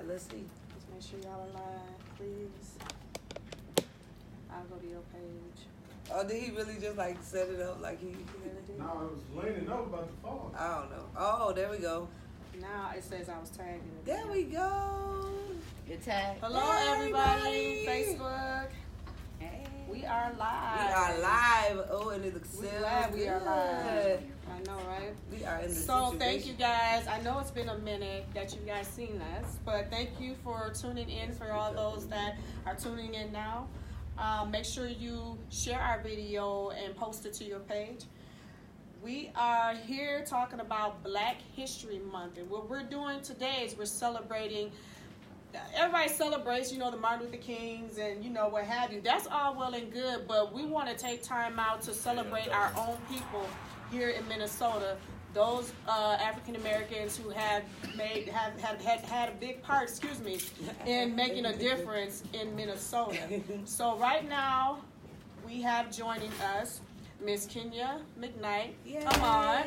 let's see. Just make sure y'all are live, please. I'll go to your page. Oh, did he really just like set it up like he? No, it was leaning over about to fall. I don't know. Oh, there we go. Now it says I was tagging it. There we go. Your tag. Hello, Hey, everybody. everybody. Facebook. Hey. We are live. We are live. Oh, and it looks so We're glad we are good. live. I know, right? We are in the So situation. thank you guys. I know it's been a minute that you guys seen us, but thank you for tuning in. For all those that are tuning in now, make sure you share our video and post it to your page. We are here talking about Black History Month, and what we're doing today is we're celebrating. Everybody celebrates, the Martin Luther Kings and what have you. That's all well and good, but we want to take time out to celebrate our own people here in Minnesota. Those African Americans who have had a big part, in making a difference in Minnesota. So right now, we have joining us Miss Kenya McKnight. Yay. Come on.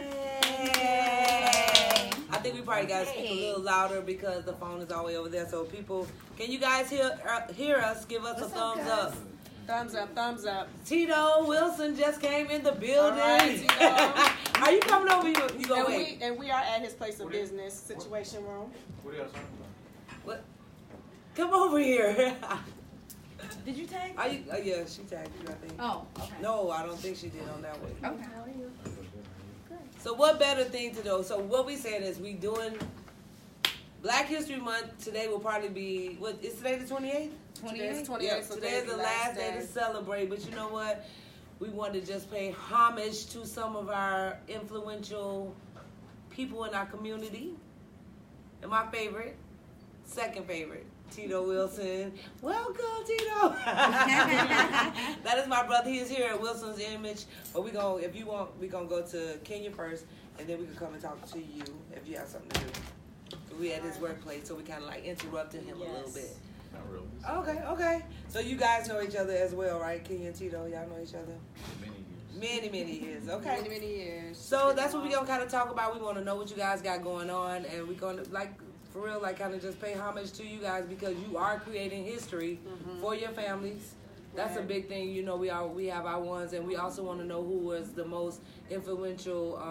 I think we probably got to speak a little louder because the phone is all the way over there. So people, can you guys hear us? Give us a thumbs up. Thumbs up, thumbs up. Tito Wilson just came in the building. All right, Tito. Are you coming over? You go wait. And we are at his place of business, Situation Room. What are y'all talking about? What? Come over here. Did you tag? Are you? Yeah, she tagged you, I think. Oh, okay. No, I don't think she did on that one. Okay. How are you? So what better thing to do? So what we saying is we doing Black History Month. Today will probably be, what, is today the 28th? 28th. Yeah, So today is the last day to celebrate. But you know what? We want to just pay homage to some of our influential people in our community. And my favorite, second favorite, Tito Wilson. Welcome, Tito. That is my brother. He is here at Wilson's Image. But we gonna, if you want, we gonna go to Kenya first, and then we can come and talk to you if you have something to do. We at his workplace, so we kind of like interrupted him a little bit. Not really. Okay. So you guys know each other as well, right? Kenya and Tito, y'all know each other? Many years. Okay. Many years. So that's what we're going to kind of talk about. We want to know what you guys got going on, and we're going to, like, for real, like, kind of just pay homage to you guys because you are creating history for your families. That's a big thing. We have our ones, and we also want to know who was the most influential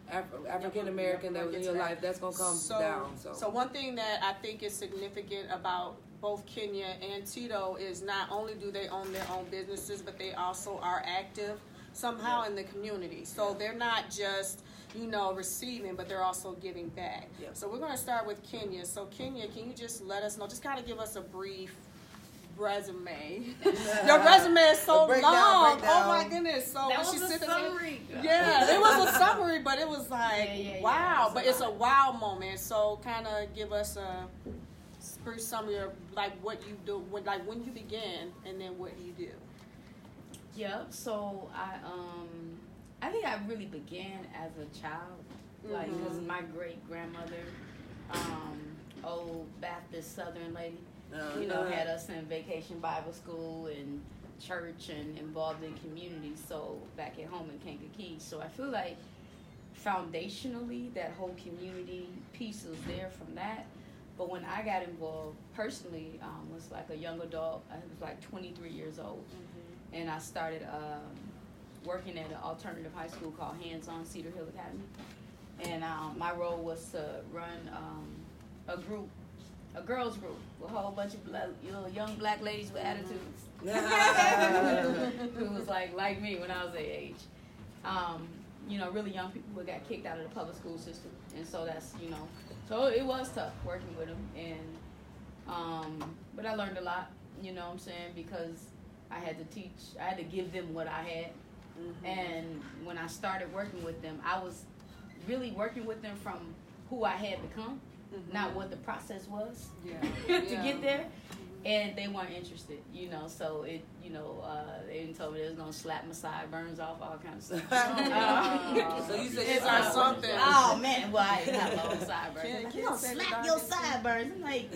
African American that was in your life. That's going to come down. So one thing that I think is significant about both Kenya and Tito is not only do they own their own businesses, but they also are active somehow in the community. So they're not just, receiving, but they're also giving back. Yeah. So we're going to start with Kenya. So Kenya, can you just let us know, just kind of give us a brief resume. Your resume is so long. Oh my goodness. So that was was a summary. Yeah, it was a summary, but it was like, wow. Yeah, but it's a wow moment. So kind of give us a brief summary of like what you do, when you began, and then what you do. Yep. So I think I really began as a child, like because my great grandmother, old Baptist Southern lady, had us in vacation Bible school and church and involved in community. So back at home in Kankakee. So I feel like foundationally that whole community piece was there from that. But when I got involved personally, was like a young adult. I was like 23 years old, and I started working at an alternative high school called Hands On Cedar Hill Academy. And my role was to run a group, a girls group, with a whole bunch of young black ladies with attitudes. Who was like me when I was their age. Really young people who got kicked out of the public school system. And so that's, so it was tough working with them. And, but I learned a lot, because I had to teach, I had to give them what I had. And when I started working with them, I was really working with them from who I had become, not what the process was to get there. And they weren't interested, so it, they told me they was going to slap my sideburns off, all kinds of stuff. So you said it's our something. Oh, man, well, I didn't have long sideburns. You're going to slap your sideburns. I'm like,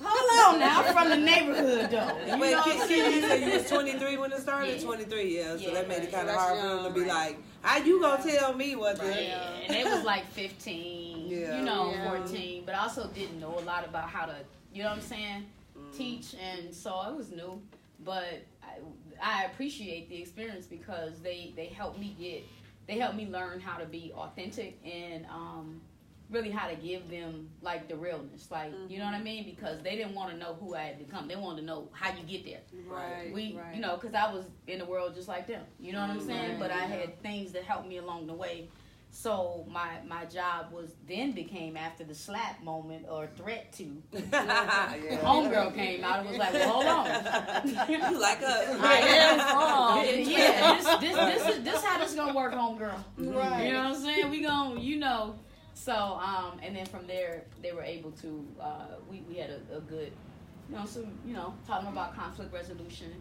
hold on now, I'm from the neighborhood, though. Wait, Kenya, you said you was 23 when it started? Yeah. 23, so that made it kind of hard for them to be like, how you going to tell me what to do? And they was like 15, Yeah. 14, but I also didn't know a lot about how to, you know what I'm saying, teach, and so it was new. But I appreciate the experience because they helped me learn how to be authentic and really how to give them like the realness, like you know what I mean, because they didn't want to know who I had become. They wanted to know how you get there. Right. You know, because I was in the world just like them. You know what I'm saying? But I had things that helped me along the way. So my job became after the slap moment or threat to homegirl came out and was like, well, hold on. You like us. I am wrong. Yeah, this how this gonna work, homegirl. Right. You know what I'm saying? We gonna, you know. So and then from there they were able to we had a good, talking about conflict resolution.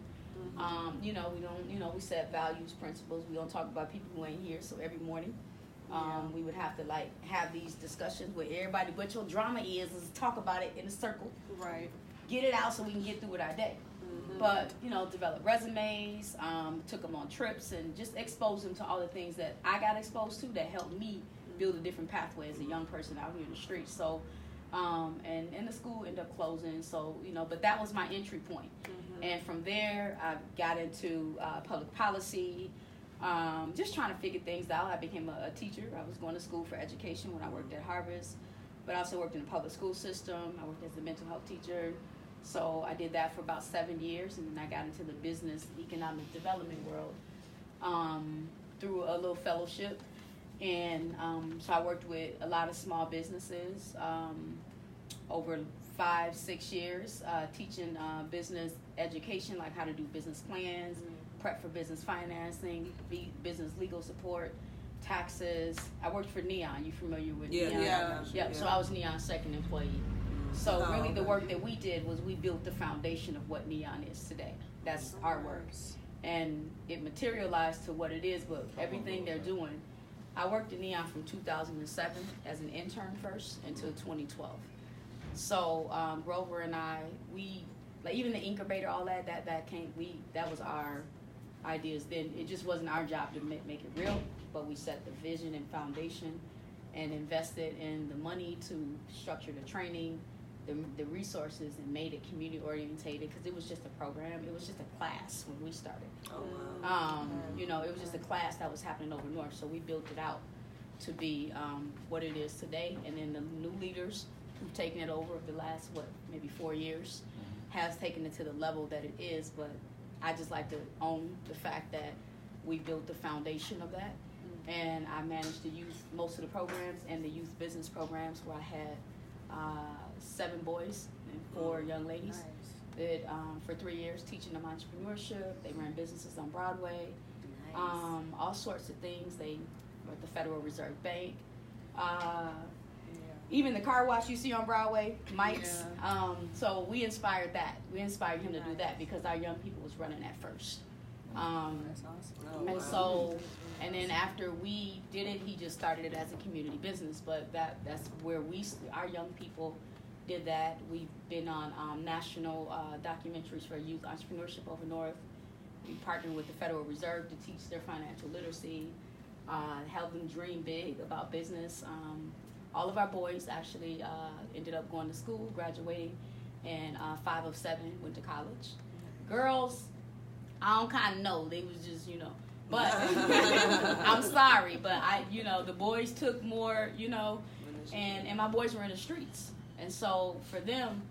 You know, we don't, we set values, principles. We don't talk about people who ain't here. So every morning, we would have to have these discussions where everybody, what your drama is talk about it in a circle. Right. Get it out so we can get through with our day. But, develop resumes, took them on trips, and just expose them to all the things that I got exposed to that helped me build a different pathway as a young person out here in the streets. So, and the school ended up closing. So, but that was my entry point. And from there, I got into public policy, just trying to figure things out. I became a teacher. I was going to school for education when I worked at Harvest, but I also worked in the public school system. I worked as a mental health teacher. So I did that for about 7 years, and then I got into the business economic development world through a little fellowship. And so I worked with a lot of small businesses over 5-6 years, teaching business education, like how to do business plans, prep for business financing, business legal support, taxes. I worked for Neon. You familiar with Neon? Yeah. So I was Neon's second employee. So really the work that we did was we built the foundation of what Neon is today. That's our work. And it materialized to what it is, but everything they're doing. I worked at Neon from 2007 as an intern first until 2012. So Grover and I, we, like even the incubator, all that was our ideas then. It just wasn't our job to make it real, but we set the vision and foundation and invested in the money to structure the training, the resources, and made it community orientated, because it was just a program. It was just a class when we started. It was just a class that was happening over North. So we built it out to be what it is today. And then the new leaders who've taken it over the last, maybe 4 years, has taken it to the level that it is. But I just like to own the fact that we built the foundation of that. And I managed to use most of the programs and the youth business programs, where I had 7 boys and 4 young ladies. Did for 3 years teaching them entrepreneurship. They ran businesses on Broadway. All sorts of things. They were at the Federal Reserve Bank. Even the car wash you see on Broadway, Mike's. So we inspired that. We inspired him to do that because our young people was running that first. That's awesome. And then after we did it, he just started it as a community business. But that's where our young people did that. We've been on national documentaries for youth entrepreneurship over North. We partnered with the Federal Reserve to teach their financial literacy, help them dream big about business. All of our boys actually ended up going to school, graduating, and 5 of 7 went to college. Girls, I don't kind of know. They was just, But I'm sorry, but the boys took more, and my boys were in the streets. And so for them,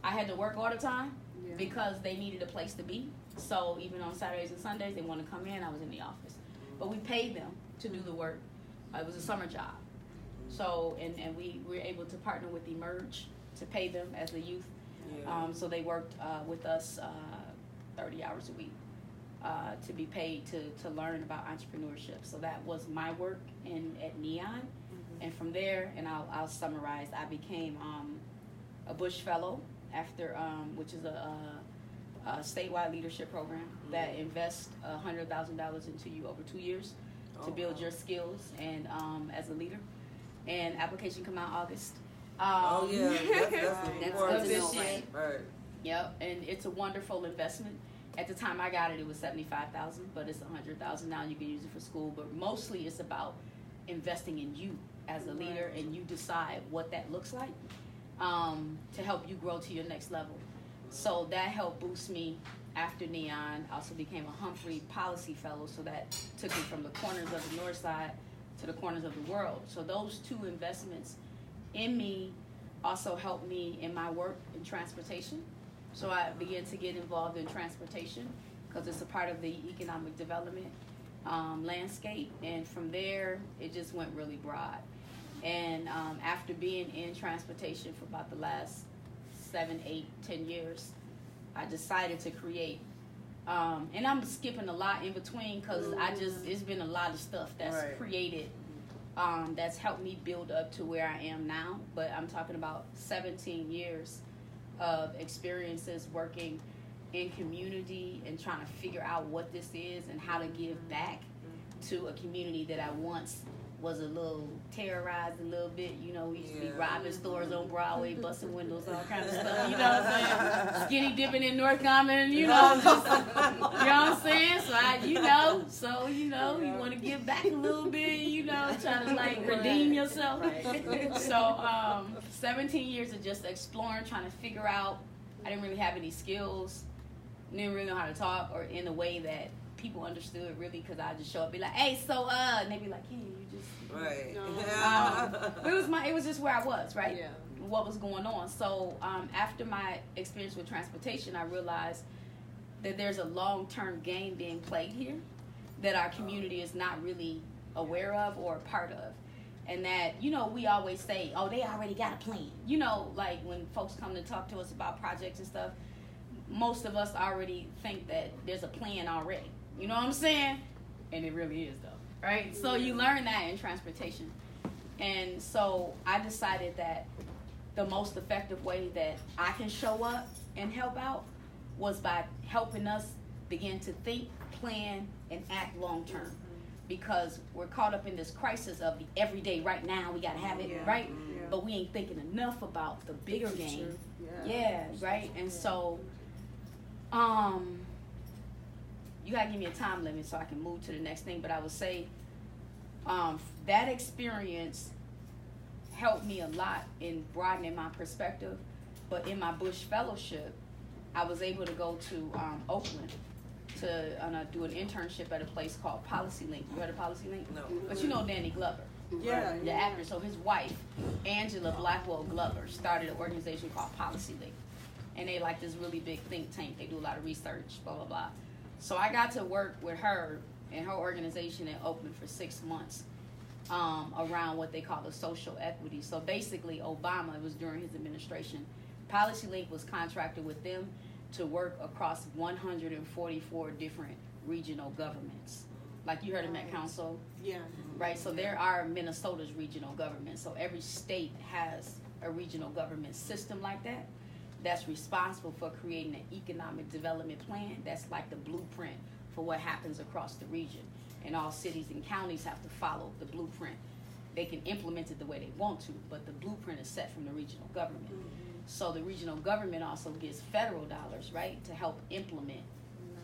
I had to work all the time because they needed a place to be. So even on Saturdays and Sundays, they wanted to come in, I was in the office. But we paid them to do the work. It was a summer job. So, and we were able to partner with Emerge to pay them as a youth. So they worked with us 30 hours a week to be paid to learn about entrepreneurship. So that was my work at Neon. And from there, and I'll summarize, I became a Bush Fellow after, which is a statewide leadership program that invests $100,000 into you over 2 years to build your skills and as a leader. And application come out August. That's good to know, right? Yep, and it's a wonderful investment. At the time I got it, it was $75,000, but it's $100,000 now. You can use it for school, but mostly it's about investing in you as a leader, and you decide what that looks like to help you grow to your next level. So that helped boost me. After Neon, I also became a Humphrey Policy Fellow, so that took me from the corners of the North Side to the corners of the world. So those two investments in me also helped me in my work in transportation. So I began to get involved in transportation because it's a part of the economic development landscape. And from there, it just went really broad. And after being in transportation for about the last 7, 8, 10 years, I decided to create, and I'm skipping a lot in between because it's been a lot of stuff that's created that's helped me build up to where I am now. But I'm talking about 17 years of experiences working in community and trying to figure out what this is and how to give back to a community that I once was a little terrorized a little bit. You know, we used to be robbing stores on Broadway, busting windows, all kinds of stuff. You know what I'm saying? Skinny dipping in North Common, you know, just, you know what I'm saying? So you want to give back a little bit, you know, try to like redeem yourself. So 17 years of just exploring, trying to figure out. I didn't really have any skills, didn't really know how to talk or in a way that people understood really, because I just show up, be like, hey, so and they be like, hey, you just but it was just where I was, right? Yeah. What was going on. So after my experience with transportation, I realized that there's a long-term game being played here that our community is not really aware of or a part of. And that, you know, we always say, oh, they already got a plan. You know, like when folks come to talk to us about projects and stuff, most of us already think that there's a plan already. You know what I'm saying? And it really is, though, right? So you learn that in transportation. And so I decided that the most effective way that I can show up and help out was by helping us begin to think, plan, and act long-term. Because we're caught up in this crisis of the everyday right now, we got to have it, right? Yeah. But we ain't thinking enough about the bigger game. Right? And so you got to give me a time limit so I can move to the next thing. But I would say that experience helped me a lot in broadening my perspective. But in my Bush Fellowship, I was able to go to Oakland to do an internship at a place called Policy Link. You heard of Policy Link? No. But you know Danny Glover. Yeah. The actor. So his wife, Angela Blackwell Glover, started an organization called Policy Link. And they like this really big think tank. They do a lot of research, blah, blah, blah. So I got to work with her and her organization in Oakland for 6 months around what they call the social equity. So basically, Obama, it was during his administration, Policy Link was contracted with them to work across 144 different regional governments. Like you heard of Met Council? Yeah. Right? So there are Minnesota's regional governments. So every state has a regional government system like that that's responsible for creating an economic development plan that's like the blueprint for what happens across the region. And all cities and counties have to follow the blueprint. They can implement it the way they want to, but the blueprint is set from the regional government. So the regional government also gets federal dollars, right, to help implement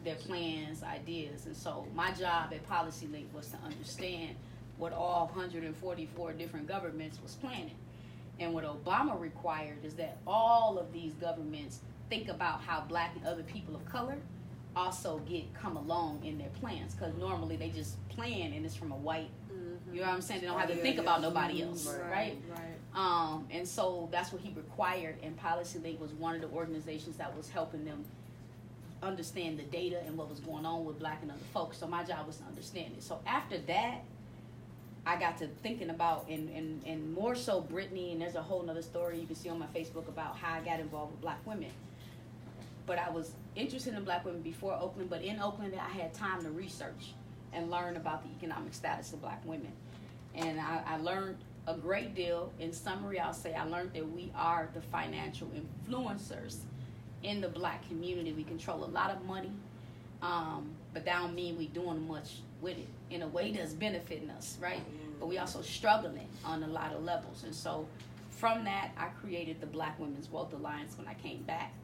their plans, ideas. And so my job at Policy Link was to understand what all 144 different governments was planning. And what Obama required is that all of these governments think about how Black and other people of color also come along in their plans. Because normally they just plan and it's from a white, you know what I'm saying? They don't have to think about nobody else, right? And so that's what he required. And Policy Link was one of the organizations that was helping them understand the data and what was going on with Black and other folks. So my job was to understand it. So after that, I got to thinking about, and more so Brittany, and there's a whole nother story you can see on my Facebook about how I got involved with Black women. But I was interested in Black women before Oakland, but in Oakland I had time to research and learn about the economic status of Black women. And I learned a great deal. In summary, I'll say I learned that we are the financial influencers in the Black community. We control a lot of money, but that don't mean we doing much with it in a way that's benefiting us, right? But we also struggling on a lot of levels. And so from that, I created the Black Women's Wealth Alliance when I came back.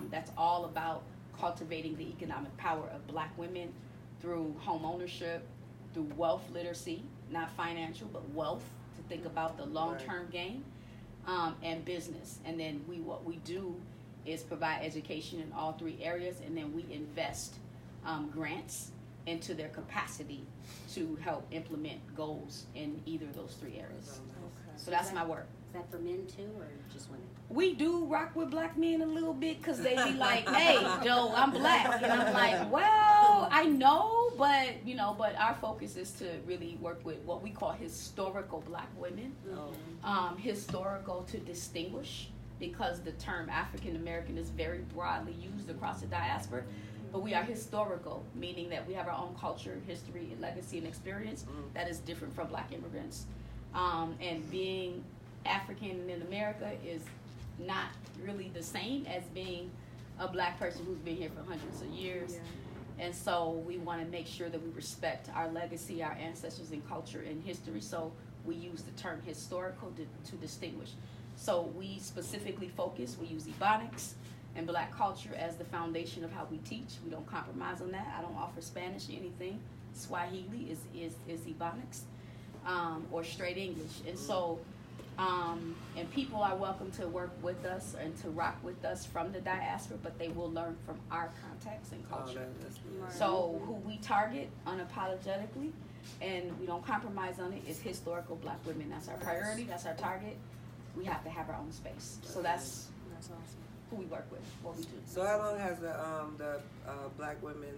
That's all about cultivating the economic power of Black women through home ownership, through wealth literacy, not financial, but wealth, to think about the long-term gain and business. And then what we do is provide education in all three areas, and then we invest grants into their capacity to help implement goals in either of those three areas. So that's my work. Is that for men too, or just women? We do rock with black men a little bit because they be like, "Hey, Joe, I'm black," and I'm like, "Well, I know, but but our focus is to really work with what we call historical black women, historical to distinguish, because the term African American is very broadly used across the diaspora, but we are historical, meaning that we have our own culture, history, legacy, and experience that is different from black immigrants, and being African in America is not really the same as being a black person who's been here for hundreds of years. And so we want to make sure that we respect our legacy, our ancestors, and culture and history. So we use the term historical to distinguish. So we specifically focus, we use Ebonics and black culture as the foundation of how we teach. We don't compromise on that. I don't offer Spanish or anything. Swahili is Ebonics, or straight English. And so and people are welcome to work with us and to rock with us from the diaspora, but they will learn from our context and culture. So who we target unapologetically, and we don't compromise on it, is historical black women. That's our priority. That's our target. We have to have our own space. So that's awesome. Who we work with, what we do. So how long has the Black Women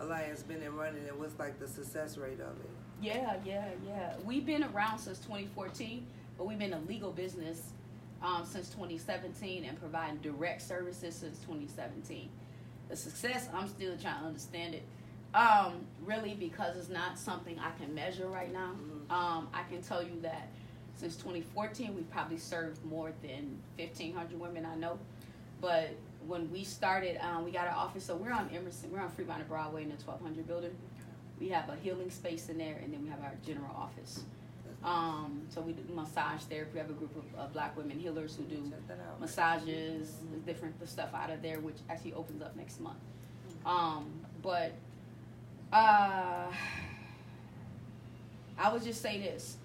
Alliance been in running, and what's like the success rate of it? Yeah. We've been around since 2014. But we've been a legal business since 2017 and providing direct services since 2017. The success, I'm still trying to understand it, really, because it's not something I can measure right now. I can tell you that since 2014, we've probably served more than 1,500 women I know. But when we started, we got our office, so we're on Emerson, we're on Fremont and Broadway in the 1200 building. We have a healing space in there, and then we have our general office. So we do massage therapy. We have a group of black women healers who do massages, different stuff out of there, which actually opens up next month. But I would just say this.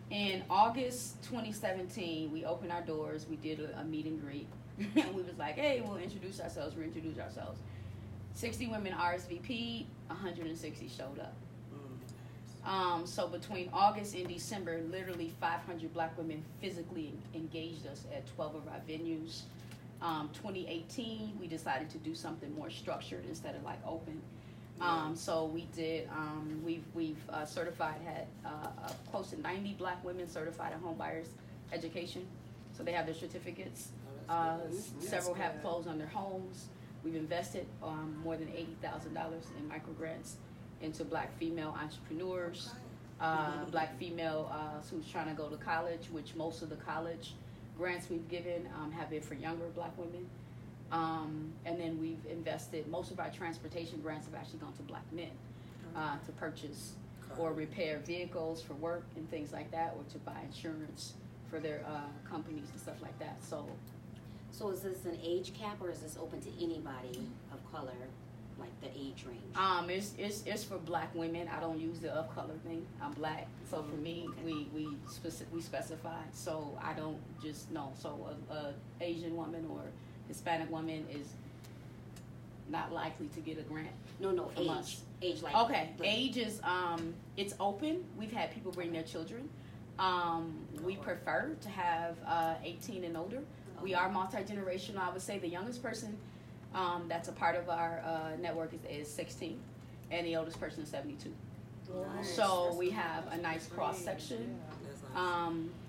In August 2017, we opened our doors. We did a meet and greet. And we was like, hey, we'll introduce ourselves, reintroduce ourselves. 60 women RSVP'd, 160 showed up. So between August and December, literally 500 black women physically engaged us at 12 of our venues. 2018, we decided to do something more structured instead of like open. So we did, we've certified, had close to 90 black women certified in home buyers education. So they have their certificates. Several have closed on their homes. We've invested more than $80,000 in micro grants into black female entrepreneurs, black female who's trying to go to college, which most of the college grants we've given have been for younger black women. And then we've invested, most of our transportation grants have actually gone to black men to purchase or repair vehicles for work and things like that, or to buy insurance for their companies and stuff like that. So is this an age cap, or is this open to anybody of color, like the age range? It's for black women. I don't use the of color thing. I'm black, so for me, we specify. So I don't just know. So a Asian woman or Hispanic woman is not likely to get a grant. No, age. Us. Age, like. Okay, age is it's open. We've had people bring their children. We prefer to have 18 and older. We are multi-generational. I would say the youngest person that's a part of our network is 16, and the oldest person is 72. Nice. So we have a nice cross-section.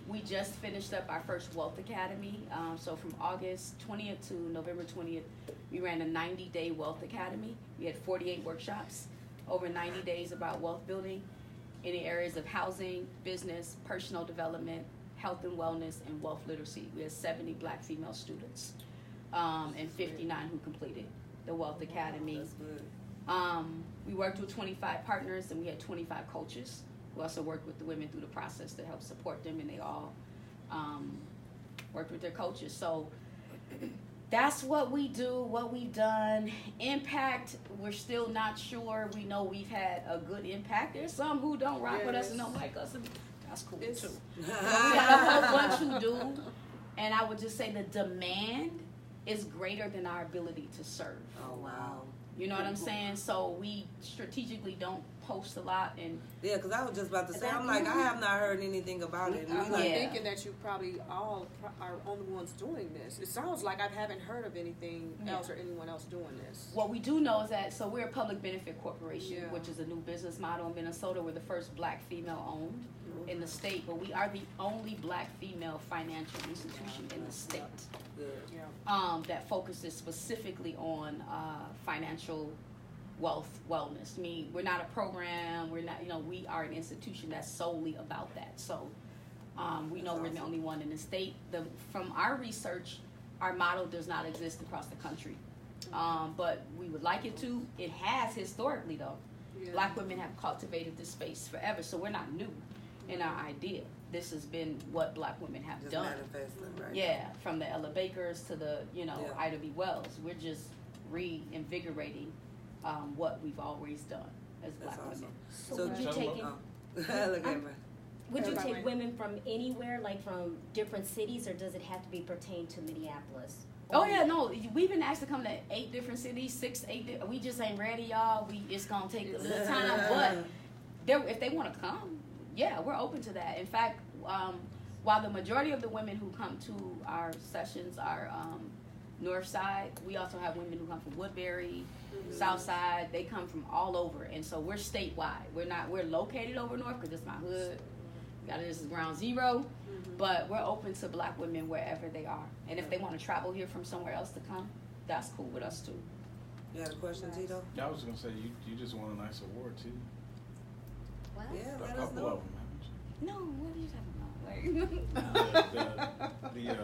We just finished up our first Wealth Academy. So from August 20th to November 20th, we ran a 90-day Wealth Academy. We had 48 workshops over 90 days about wealth building in the areas of housing, business, personal development, health and wellness, and wealth literacy. We had 70 black female students and 59 who completed the Wealth Academy. That's good. We worked with 25 partners, and we had 25 coaches who also worked with the women through the process to help support them, and they all worked with their coaches. So that's what we do, what we've done. Impact, we're still not sure. We know we've had a good impact. There's some who don't rock with us and don't like us. That's cool It's- too. We got a whole bunch who do, and I would just say the demand is greater than our ability to serve. Oh wow. You know what I'm saying? So we strategically don't post a lot, and Yeah, because I was just about to say, I'm like, I have not heard anything about it. And I'm we like, Yeah. thinking that you probably all are only ones doing this. It sounds like I haven't heard of anything Yeah. else or anyone else doing this. what we do know is that, so we're a public benefit corporation, Yeah. which is a new business model in Minnesota. We're the first black female owned in the state, but we are the only black female financial institution in the state good. Yeah. that focuses specifically on financial wellness. I mean, we're not a program, we're not, we are an institution that's solely about that. So we know we're the only one in the state. From our research, our model does not exist across the country. But we would like it to. It has historically, though. Yeah. Black women have cultivated this space forever, so we're not new in our idea. This has been what black women have Just done. manifesting, right? Yeah, from the Ella Bakers to the, Yeah. Ida B. Wells. We're just reinvigorating what we've always done as That's black awesome. women. So would you Tell take them it? Oh. Look at me. Would you Everybody. take women from anywhere, like from different cities, or does it have to be pertained to Minneapolis? Oh yeah, no, we've been asked to come to 8 different cities, 6, 8. We just ain't ready, y'all. It's gonna take a little time, but if they want to come, yeah, we're open to that. In fact, while the majority of the women who come to our sessions are North Side, we also have women who come from Woodbury, South Side. They come from all over, and so we're statewide. We're located over North because it's my hood. This is ground zero. But we're open to black women wherever they are. And if they want to travel here from somewhere else to come, that's cool with us too. You had a question, Tito? Yeah, I was gonna say you just won a nice award too. Wow. Yeah, A let us couple know. of them, No, what are you talking about? haven't you?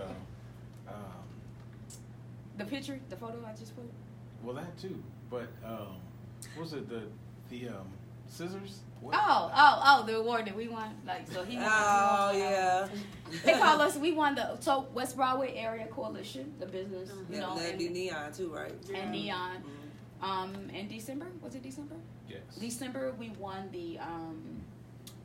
The picture, the photo I just put? Well, that too. But what was it the scissors? What? Oh, the award that we won. Like, so he won. Oh, yeah. They call us, we won the West Broadway Area Coalition, the business, Yeah, that'd be Neon too, right? and Neon. Mhm. In December, was it December? Yes. December, we won the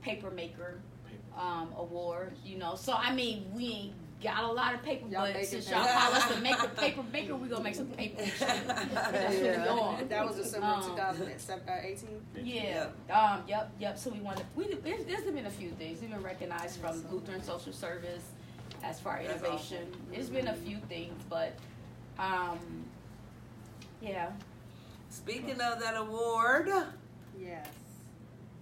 Paper Maker Paper. award, so I mean, we ain't got a lot of paper, Y'all but making since paper. y'all call us to make a paper maker, we're gonna make some paper. That's what we on. That was December 2018. Yep. So we wanted. There's been a few things. We've been recognized from Lutheran Social Service as for our That's innovation. It's been a few things, but yeah. Speaking of that award, Yes.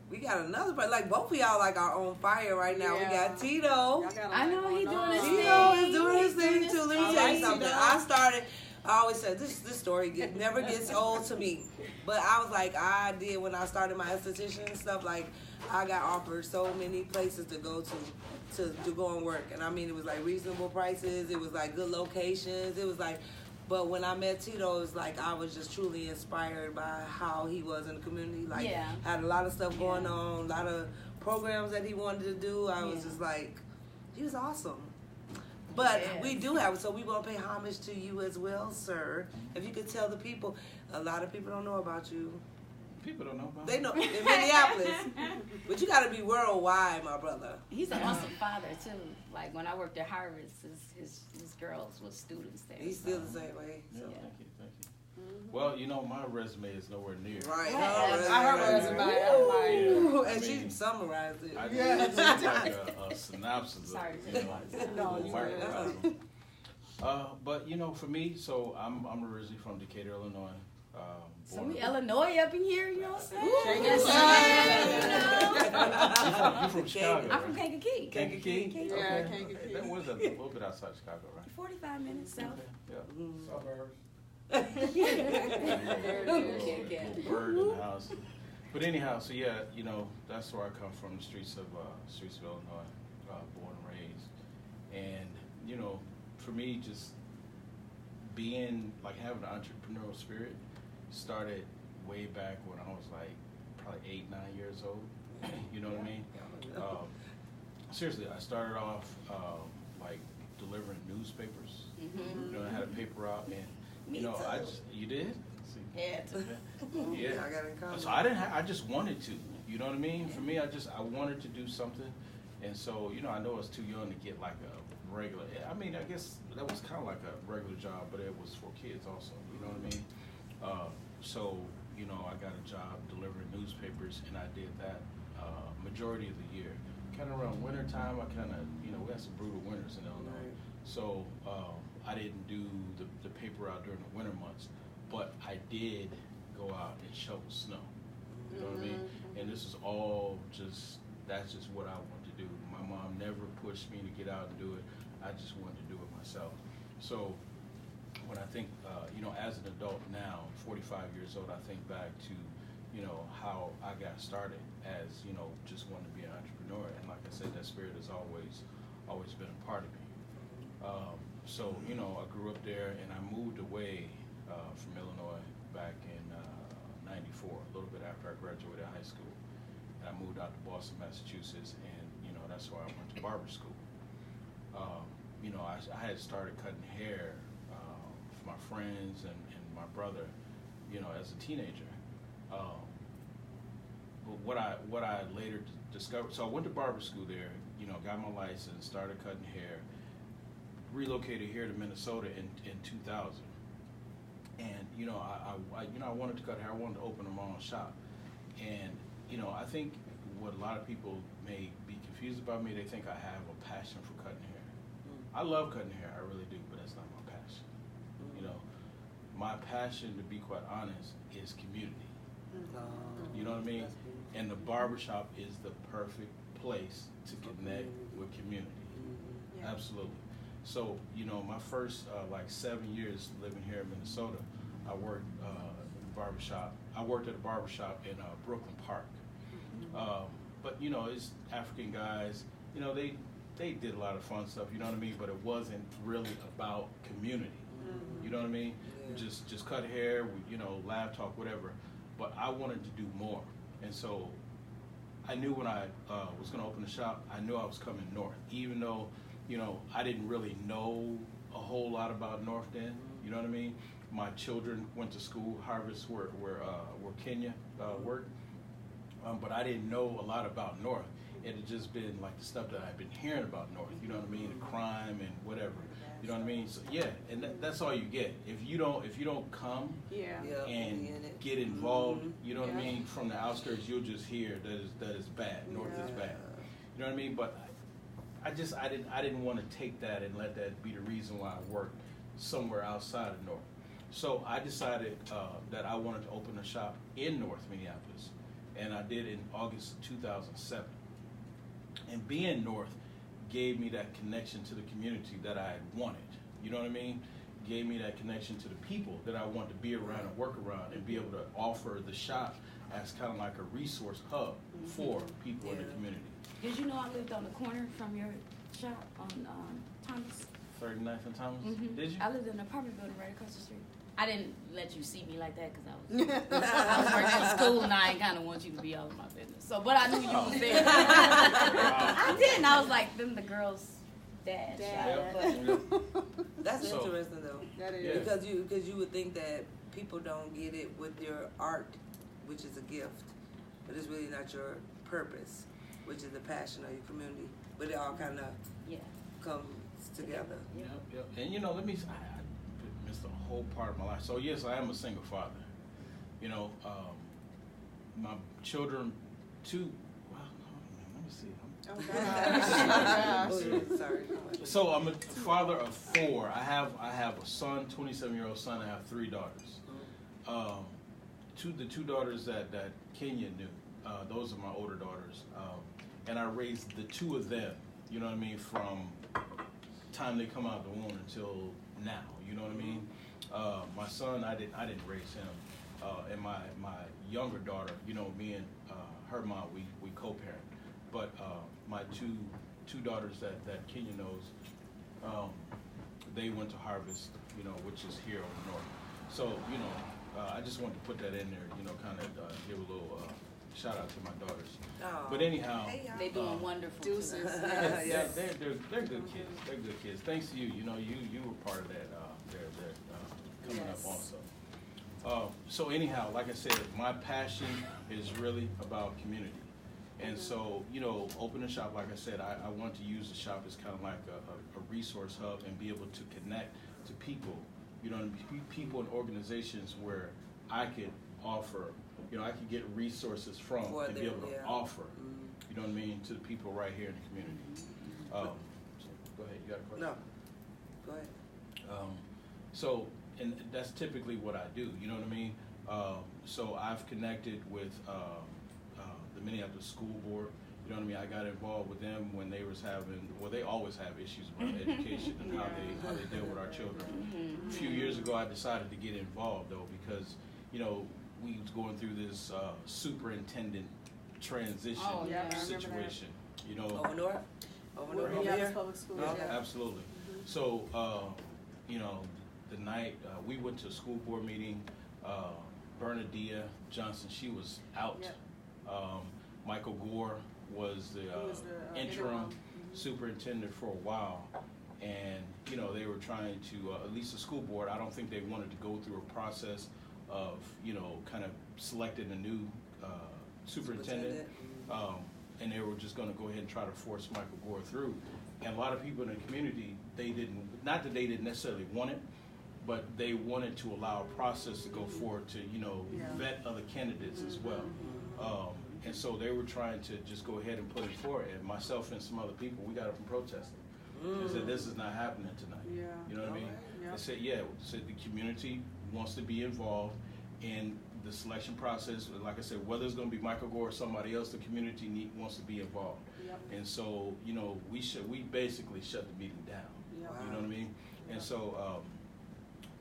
we got another part. Like both of y'all are on fire right now. Yeah. We got Tito. Y'all got a I know lot he going doing his on. thing. Tito is doing his He's doing thing his too. Let me thing. tell you Tito. something. I always said this story never gets old to me. But I was like, I did when I started my esthetician and stuff. Like, I got offered so many places to go to go and work, and I mean, it was like reasonable prices. It was like good locations. It was like. But when I met Tito, it was like I was just truly inspired by how he was in the community. Like, Yeah. had a lot of stuff going on, a lot of programs that he wanted to do. I was just like, he was awesome. But Yes. we do have, so we want to pay homage to you as well, sir. If you could tell the people, a lot of people don't know about you. People don't know about They it. know in Minneapolis, but you got to be worldwide, my brother. He's an awesome father too. Like when I worked at Harvard, his girls were students there. He's still the same way. Yeah, So. thank you. Well, my resume is nowhere near. Right. Right. I heard right. resume. I'm like, Ooh, I and she mean, summarized it. I Yeah. just like a synopsis Sorry, of it. No, Little you microcosm. But for me, so I'm originally from Decatur, Illinois. So Born we and- Illinois up in here, you know what I'm saying? Yes, You from Chicago, I'm from right? Kankakee. Kankakee? Yeah, Okay. Kankakee. That was a little bit outside Chicago, right? 45 minutes south. Yeah. Suburbs. Bird in the house. But anyhow, so yeah, that's where I come from, the streets of Illinois, born and raised. And, for me, just being, like having an entrepreneurial spirit started way back when I was like probably 8, 9 years old. You know what I mean? Seriously, I started off like delivering newspapers. Mm-hmm. I had a paper route, and Me I too. just you did. See? Yeah. Yeah. I got in college. So I just wanted to. You know what I mean? For me, I wanted to do something, And so, you know, I know it's too young to get like a regular, I mean, I guess that was kind of like a regular job, but it was for kids also, you know what I mean? So, you know, I got a job delivering newspapers, and I did that majority of the year. Kind of around winter time, I kind of, you know, we had some brutal winters in Illinois. Right. So I didn't do the paper out during the winter months, but I did go out and shovel snow. You know what I mean? And this is all just, that's just what I want to do. My mom never pushed me to get out and do it. I just wanted to do it myself. So when I think, you know, as an adult now, 45 years old, I think back to, you know, how I got started as, you know, just wanting to be an entrepreneur. And like I said, that spirit has always been a part of me. So, you know, I grew up there, and I moved away from Illinois back in 94, a little bit after I graduated high school. And I moved out to Boston, Massachusetts, and, you know, that's why I went to barber school. You know, I had started cutting hair for my friends and my brother, you know, as a teenager. But what I later discovered, so I went to barber school there, you know, got my license, started cutting hair, relocated here to Minnesota in 2000. And, you know, I wanted to cut hair, I wanted to open my own shop. And, you know, I think what a lot of people may be confused about me, they think I have a passion for cutting hair. I love cutting hair, I really do, but that's not my passion. You know, my passion, to be quite honest, is community. You know what I mean? And the barbershop is the perfect place to connect with community. Absolutely. So, you know, my first like 7 years living here in Minnesota, I worked barbershop. I worked at a barbershop in Brooklyn Park. But, you know, it's African guys, you know, they did a lot of fun stuff, you know what I mean? But it wasn't really about community. You know what I mean? Yeah. Just cut hair, you know, laugh, talk, whatever. But I wanted to do more. And so I knew when I was going to open the shop, I knew I was coming north, even though, you know, I didn't really know a whole lot about North then. You know what I mean? My children went to school, Harvest, where Kenya worked. But I didn't know a lot about North. It had just been like the stuff that I'd been hearing about North, you know what I mean? The crime and whatever, you know what I mean? So yeah, and that's all you get. If you don't come and get involved, you know what I mean? From the outskirts, you'll just hear that is bad. North is bad, you know what I mean? But I didn't want to take that and let that be the reason why I worked somewhere outside of North. So I decided that I wanted to open a shop in North Minneapolis, and I did in August of 2007. And being North gave me that connection to the community that I had wanted. You know what I mean? Gave me that connection to the people that I wanted to be around and work around and be able to offer the shop as kind of like a resource hub for people in the community. Did you know I lived on the corner from your shop on Thomas? 39th and Thomas? Did you? I lived in an apartment building right across the street. I didn't let you see me like that because I was working at school and I kind of want you to be all in my business. So, but I knew you was there. I didn't. I was like, them the girls' dad. That's interesting though. That is. Because you would think that people don't get it with your art, which is a gift, but it's really not your purpose, which is the passion of your community. But it all kind of comes together. Yep. And you know, I missed a whole part of my life. So yes, I am a single father. You know, my children, let me see. Sorry. So I'm a father of 4. I have a son, 27-year-old son. I have 3 daughters. The two daughters that Kenya knew, those are my older daughters, and I raised the 2 of them. You know what I mean? From time they come out of the womb until now. You know what I mean? My son, I didn't raise him, and my younger daughter, you know, me and her mom, we co-parent. But my two daughters that Kenya knows, they went to Harvest, you know, which is here on the north. So, you know, I just wanted to put that in there, you know, kind of give a little shout out to my daughters. Oh. But anyhow, they doing wonderful. Deuces. they're good kids. They're good kids. Thanks to you, you know, you were part of that. They're coming up also. So anyhow, like I said, my passion is really about community. And so, you know, open a shop, like I said, I want to use the shop as kind of like a resource hub and be able to connect to people, you know, people and organizations where I could offer, you know, I could get resources from and be able to offer, you know what I mean, to the people right here in the community. So go ahead, you got a question? No. Go ahead. So, and that's typically what I do, you know what I mean? So I've connected with the Minneapolis School Board, you know what I mean? I got involved with them when they was having, well, they always have issues about education and how they deal with our children. A few years ago, I decided to get involved though, because, you know, we was going through this superintendent transition situation, you know. Over north? Over north over here? Public schools, Okay. Absolutely. So, you know, the night we went to a school board meeting, Bernadia Johnson, she was out. Yep. Michael Gore was the interim superintendent for a while. And, you know, they were trying to, at least the school board, I don't think they wanted to go through a process of, you know, kind of selecting a new superintendent. And they were just going to go ahead and try to force Michael Gore through. And a lot of people in the community, they didn't, not that they didn't necessarily want it, but they wanted to allow a process to go forward to, you know, vet other candidates as well. And so they were trying to just go ahead and put it forward. And myself and some other people, we got up and protested. They said, this is not happening tonight. You know what I mean? They said, said the community wants to be involved in the selection process. Like I said, whether it's going to be Michael Gore or somebody else, the community wants to be involved. And so, you know, we basically shut the meeting down. You know what I mean? And so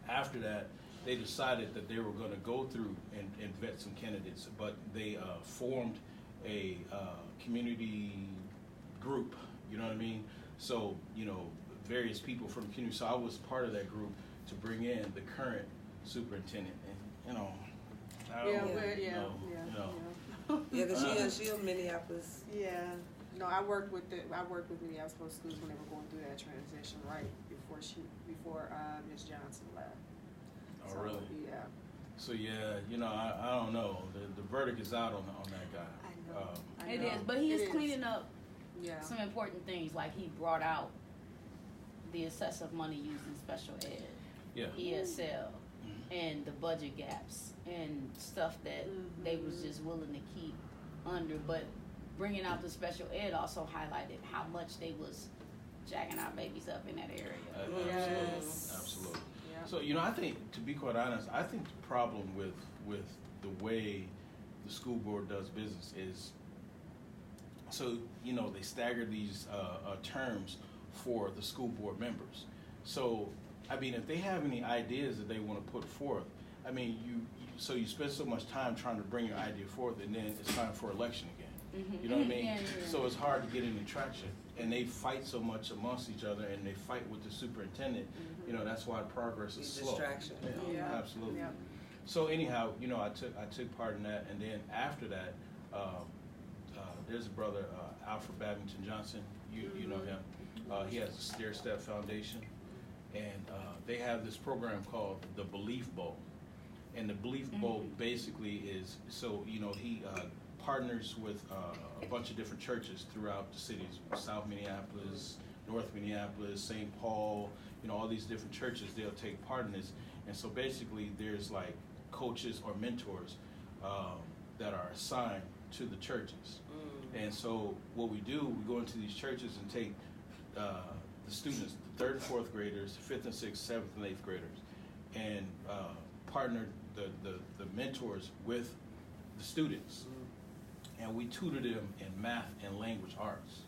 after that, they decided that they were going to go through and vet some candidates, but they formed a community group, you know what I mean? So, you know, various people from the community. So I was part of that group to bring in the current superintendent. And, you know, Yeah, because she in Minneapolis. Yeah. No, I worked with Minneapolis Public Schools when they were going through that transition right before Ms. Johnson left. Oh, So, really? Yeah. So yeah, you know, I don't know. The verdict is out on that guy. I know. It is, but he is cleaning up Yeah. some important things, like he brought out the excessive money used in special ed, ESL, and the budget gaps and stuff that they was just willing to keep under. But bringing out the special ed also highlighted how much they was jacking our babies up in that area. Absolutely. Yeah. So, you know, I think, to be quite honest, I think the problem with the way the school board does business is, so, you know, they stagger these terms for the school board members. So, I mean, if they have any ideas that they want to put forth, I mean, you spend so much time trying to bring your idea forth, and then it's time for election again. You know what I mean? So it's hard to get any traction. And they fight so much amongst each other, and they fight with the superintendent. You know, that's why progress is slow. Distraction. Yeah, absolutely. So anyhow, you know, I took part in that, and then after that, there's a brother, Alfred Babington Johnson. You know him. He has the Stair Step Foundation, and they have this program called the Belief Bowl. And the Belief Bowl basically is, so, you know, he partners with a bunch of different churches throughout the cities, South Minneapolis, North Minneapolis, St. Paul, you know, all these different churches, they'll take part in this. And so basically there's like coaches or mentors that are assigned to the churches. And so what we do, we go into these churches and take the students, the 3rd and 4th graders, 5th and 6th, 7th and 8th graders, and partner the mentors with the students. And we tutor them in math and language arts.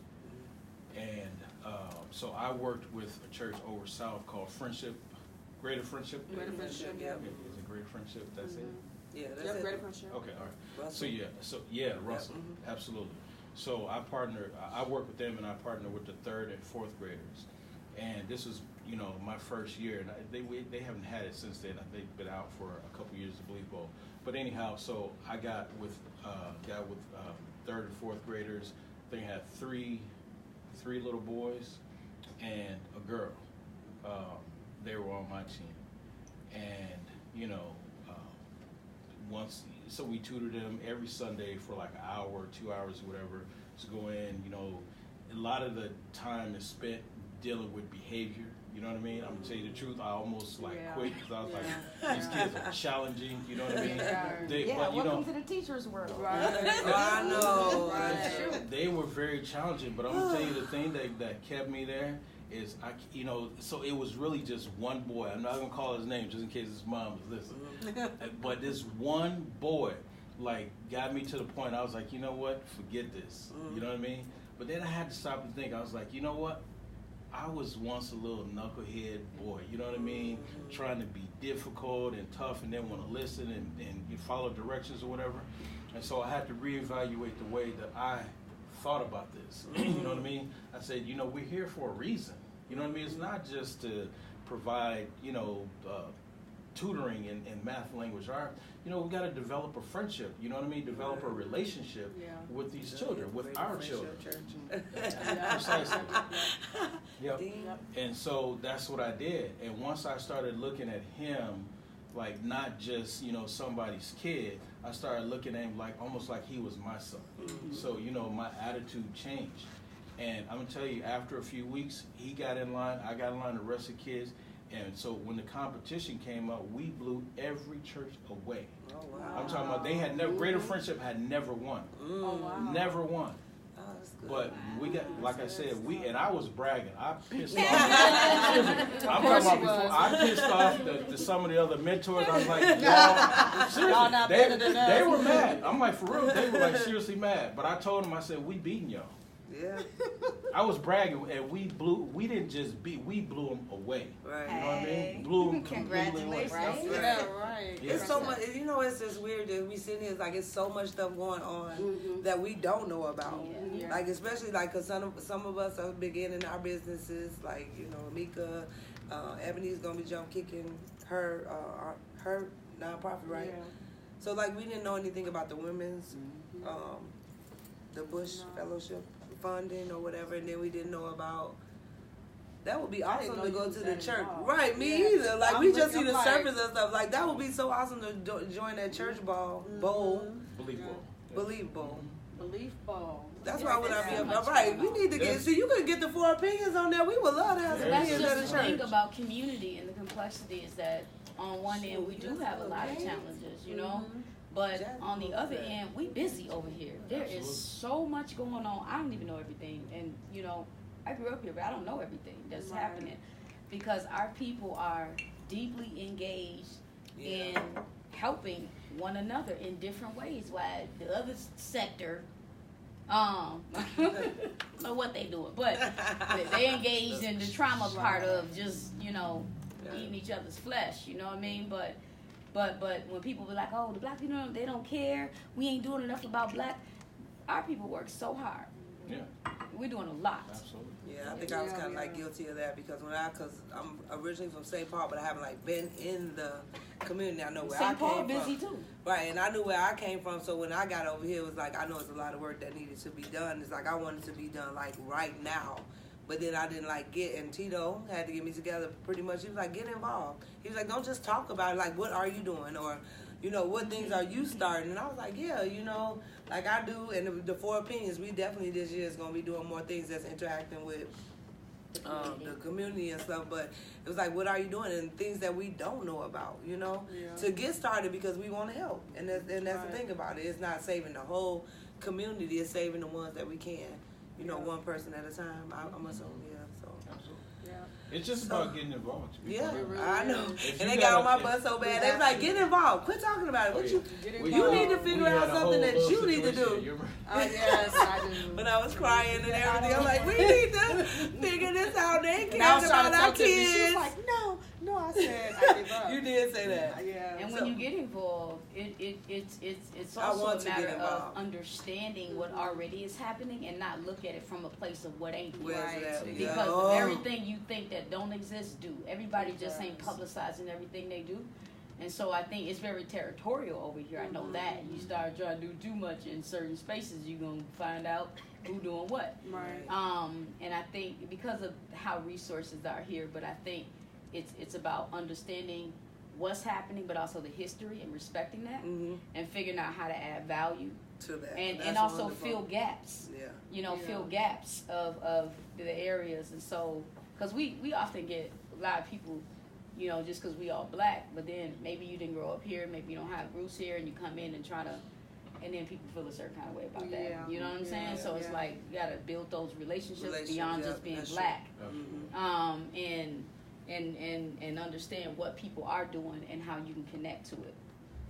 And so I worked with a church over south called Friendship, Greater Friendship. Greater Friendship, yeah. Is it Greater Friendship? That's it? Yeah, that's it. Greater Friendship. Okay, all right. Russell. Russell, absolutely. So I work with them, and I partner with the 3rd and 4th graders. And this was, you know, my first year, and they haven't had it since then. They've been out for a couple years, the Belief Bowl. But anyhow, so I got with 3rd and 4th graders. I think I had three little boys and a girl. They were on my team, and you know, so we tutor them every Sunday for like an hour, 2 hours, whatever, to go in. You know, a lot of the time is spent dealing with behavior. You know what I mean? I'm gonna tell you the truth. I almost quit because I was like, these kids are challenging. You know what I mean? But welcome to the teacher's world. I know. They were very challenging, but I'm gonna tell you the thing that kept me there is so it was really just one boy. I'm not gonna call his name just in case his mom is listening. But this one boy like got me to the point I was like, you know what? Forget this. You know what I mean? But then I had to stop and think. I was like, you know what? I was once a little knucklehead boy, you know what I mean? Trying to be difficult and tough and then want to listen and you follow directions or whatever. And so I had to reevaluate the way that I thought about this. You know what I mean? I said, you know, we're here for a reason. You know what I mean? It's not just to provide, tutoring in math, language, art. You know, we got to develop a friendship. You know what I mean? Develop a relationship with these children, with our children. Precisely. Yep. And so that's what I did. And once I started looking at him, like not just somebody's kid, I started looking at him like almost like he was my son. So my attitude changed. And I'm gonna tell you, after a few weeks, he got in line. I got in line. The rest of the kids. And so when the competition came up, we blew every church away. Oh, wow. I'm talking about they had never, Greater Friendship had never won. Oh, wow. Never won. Oh, that's good. But we got, like I said, and I was bragging. I pissed off. I'm talking about before I pissed off the some of the other mentors. I was like, y'all, seriously, they were mad. I'm like, for real, they were like seriously mad. But I told them, I said, we beating y'all. Yeah. I was bragging, and we didn't just beat, we blew them away. Right. You know what I mean? Blew them completely away. Congratulations. Yeah, right. Yeah. It's so much, it's just weird that we sitting here, it's like it's so much stuff going on that we don't know about. Yeah. Like, especially like, cause some of us are beginning our businesses, like, Mika, Ebony's gonna be jump kicking her nonprofit, right? Yeah. So like, we didn't know anything about the women's, the Bush Fellowship funding or whatever, and then we didn't know about. That would be awesome to go to the church. Right, me either. Like, we just see the surface and stuff. Like, that would be so awesome to join that church bowl. Belief bowl. Belief bowl. Belief bowl. That's why when I be up, right, we need to get, see, you could get the 4 opinions on there. We would love to have some That's opinions at just the the thing church. about community and the complexity is that on one end we do have a lot of challenges, but on the other end we busy over here. There is so much going on. I don't even know everything, and I grew up here, but I don't know everything that's happening because our people are deeply engaged in helping one another in different ways. While the other sector, I don't know what they doing, but they engaged in the trauma part of just eating each other's flesh. You know what I mean? But when people be like, oh, the black people, they don't care. We ain't doing enough about black. Our people work so hard. Yeah. We're doing a lot. Absolutely. Yeah, I think I was kind of like guilty of that because cause I'm originally from St. Paul, but I haven't like been in the community. I know where I St. Paul came busy from. too. Right, and I knew where I came from, so when I got over here, it was like, I know it's a lot of work that needed to be done. It's like I wanted to be done like right now. But then I didn't like get, and Tito had to get me together pretty much. He was like, get involved. He was like, don't just talk about it. Like, what are you doing? Or, what things are you starting? And I was like, yeah, like I do. And the 4 opinions, we definitely this year is going to be doing more things that's interacting with the community and stuff. But it was like, what are you doing? And things that we don't know about, to get started because we want to help. And that's the thing about it. It's not saving the whole community. It's saving the ones that we can. One person at a time. I'm assuming, so. Absolutely. Yeah. It's just about getting involved. Yeah, really I know. If And you they got on my gotta- butt so bad. They was like, get involved. Quit talking about it. What you need to figure out something that you need to do. Oh, yes, I do. When I was crying and everything, I'm like, we need to figure this out. They And I care was trying about to our talk to me. She was kids. like, no, I said I give up. You did say that. Yeah. And when you get involved, it's I also want a to get matter of involved. understanding what already is happening and not look at it from a place of what ain't Where's right. that? Because Yeah. Oh. everything you think that don't exist do. Everybody just ain't publicizing everything they do. And so I think it's very territorial over here. I know that. You start trying to do too much in certain spaces, you're going to find out who doing what. Right. And I think because of how resources are here, but I think it's about understanding what's happening, but also the history and respecting that, Mhm. and figuring out how to add value To that. and That's also wonderful. fill gaps. Yeah. Fill gaps of the areas. And so, because we often get a lot of people, just because we all black, but then maybe you didn't grow up here, maybe you don't have roots here, and you come in and try to, and then people feel a certain kind of way about that. Yeah. You know what I'm saying? So it's like, you got to build those relationships beyond just being that's black. Mhm. And understand what people are doing and how you can connect to it.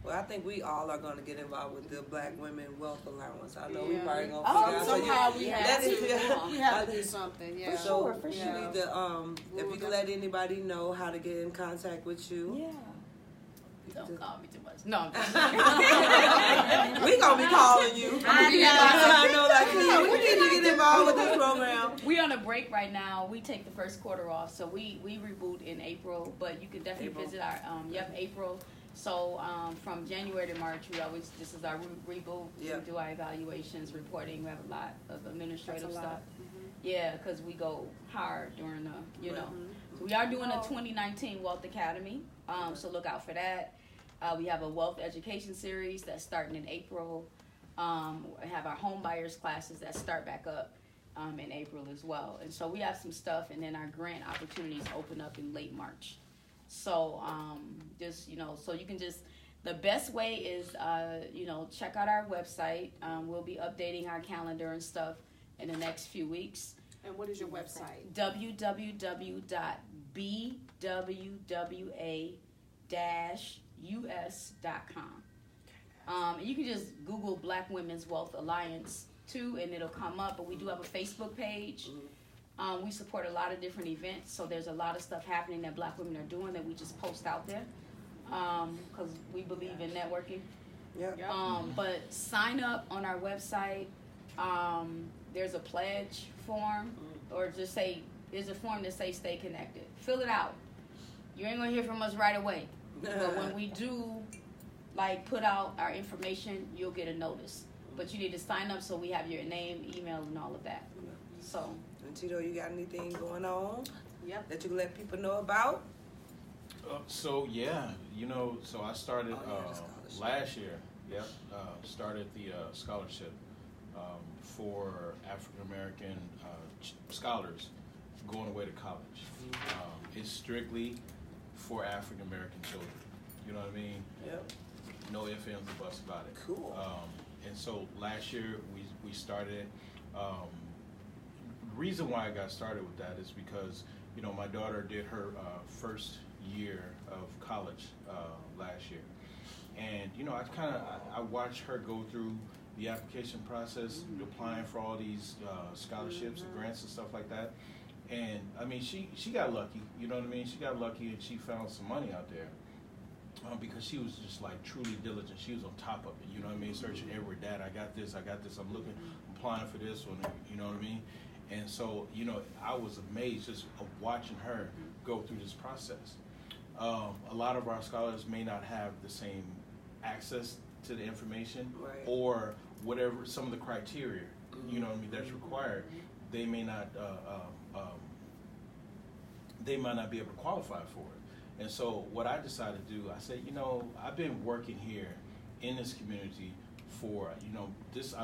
Well, I think we all are going to get involved with the Black Women Wealth Allowance. I know we Yeah. probably going to Oh, figure out. somehow we you- have that to. is- We have to do something. Yeah. So sure, for you sure. need to, if you can let anybody know how to get in contact with you. Yeah. Don't call me too much. No, I'm just We gonna be calling you. I know, like, we need to get involved with this program. We on a break right now. We take the first quarter off, so we reboot in April. But you can definitely April. visit our April. So from January to March, this is our reboot. Yep. We do our evaluations, reporting. We have a lot of administrative That's a lot. stuff. Yeah, because we go hard during the So we are doing a 2019 Wealth Academy. So look out for that. We have a wealth education series that's starting in April. We have our home buyers classes that start back up in April as well. And so we have some stuff, and then our grant opportunities open up in late March. So so you can the best way is, check out our website. We'll be updating our calendar and stuff in the next few weeks. And what is your website? www.bwwa-us.com. And you can just Google Black Women's Wealth Alliance too, and it'll come up. But we do have a Facebook page. We support a lot of different events, so there's a lot of stuff happening that Black women are doing that we just post out there because we believe in networking. Yeah. But sign up on our website. There's a pledge form, or just say, there's a form that says stay connected. Fill it out. You ain't gonna hear from us right away. But when we do, put out our information, you'll get a notice. But you need to sign up so we have your name, email, and all of that. So. And Tito, you got anything going on Yep. that you can let people know about? So I started the scholarship. last year. Yep, started the scholarship for African American scholars going away to college. It's strictly for African American children. You know what I mean? Yep. No ifs, ands, or buts about it. Cool. And so last year we started it. The reason why I got started with that is because my daughter did her first year of college last year, and I watched her go through the application process, applying for all these scholarships and grants and stuff like that. And I mean, she got lucky. You know what I mean? She got lucky and she found some money out there. Because she was just truly diligent. She was on top of it, you know what I mean? Searching everywhere, Dad, I got this, I'm looking, applying for this one, you know what I mean? And so, I was amazed just of watching her go through this process. A lot of our scholars may not have the same access to the information or whatever, some of the criteria, you know what I mean, that's required. They may not, be able to qualify for it. And so what I decided to do, I said, I've been working here in this community for, this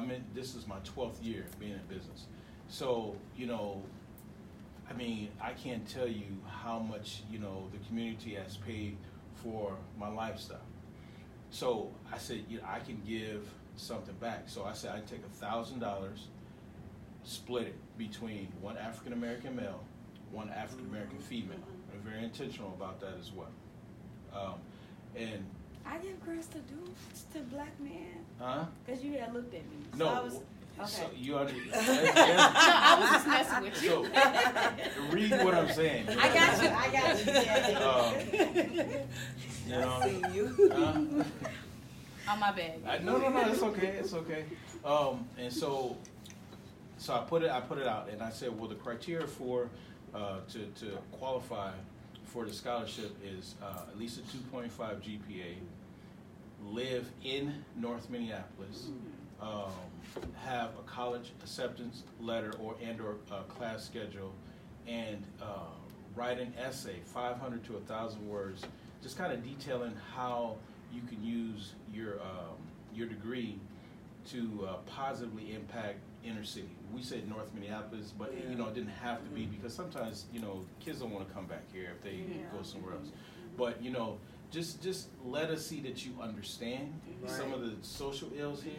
is my 12th year being in business. So, I can't tell you how much, the community has paid for my lifestyle. So I said, I can give something back. So I said, I can take $1,000, split it between one African American male, one African American female. I'm very intentional about that as well. And I give grants to black men. huh? Because you had looked at me. So No. I was, okay. So you already. No, I was just messing with you. So read what I'm saying. I got you. Yeah. You know. I see you. On my bag. No, it's okay. And so I put it out, and I said, well, the criteria for to qualify for the scholarship is at least a 2.5 GPA, live in North Minneapolis, have a college acceptance letter or class schedule, and write an essay, 500 to 1,000 words, just kind of detailing how you can use your degree to positively impact inner city. We said North Minneapolis, but Yeah. you know, it didn't have to be, because sometimes, you know, kids don't want to come back here if they go somewhere else. But you know, just let us see that you understand some of the social ills here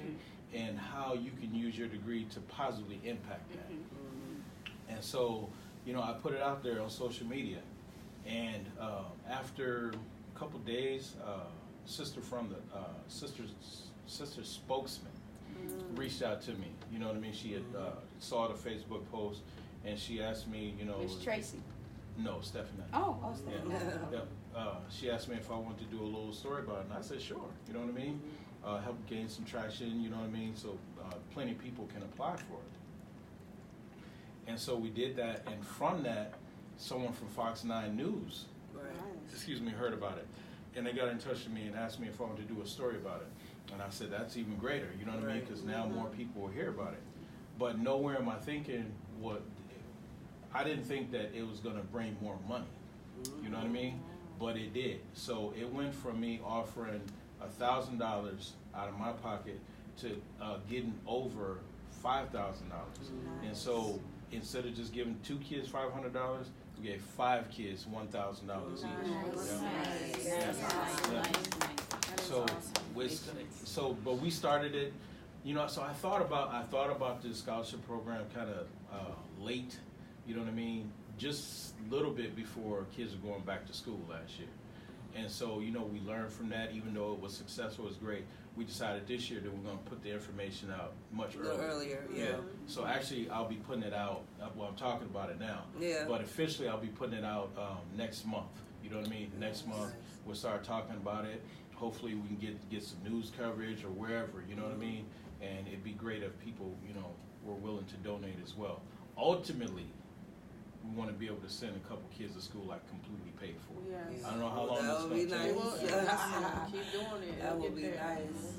and how you can use your degree to positively impact that. And so, you know, I put it out there on social media, and after a couple days, sister from the sister spokesman reached out to me. You know what I mean? She had saw the Facebook post, and she asked me, you know, Miss Tracy. no, Stephanie. Oh, Stephanie. Yeah. She asked me if I wanted to do a little story about it, and I said sure. You know what I mean? Help gain some traction. You know what I mean? So plenty of people can apply for it. And so we did that, and from that, someone from Fox 9 News, heard about it, and they got in touch with me and asked me if I wanted to do a story about it. And I said, that's even greater, you know what I mean? Because now more people will hear about it. But nowhere am I thinking I didn't think that it was going to bring more money, you know what I mean? But it did. So it went from me offering $1,000 out of my pocket to getting over $5,000. And so instead of just giving 2 kids $500, we gave 5 kids $1,000 each. But we started it, you know. So I thought about this scholarship program kind of late, you know what I mean? Just a little bit before kids were going back to school last year. And so, you know, we learned from that. Even though it was successful, it was great. We decided this year that we're going to put the information out much earlier. Yeah. So actually, I'll be putting it out. Well, I'm talking about it now. Yeah. But officially, I'll be putting it out next month. You know what I mean? Next month, we'll start talking about it. Hopefully, we can get some news coverage or wherever. You know what I mean? And it'd be great if people, you know, were willing to donate as well. Ultimately, we want to be able to send a couple kids to school like completely paid for. Yes. I don't know how long That it's would going be to nice. take. Keep doing it. That It'll would be get there. nice.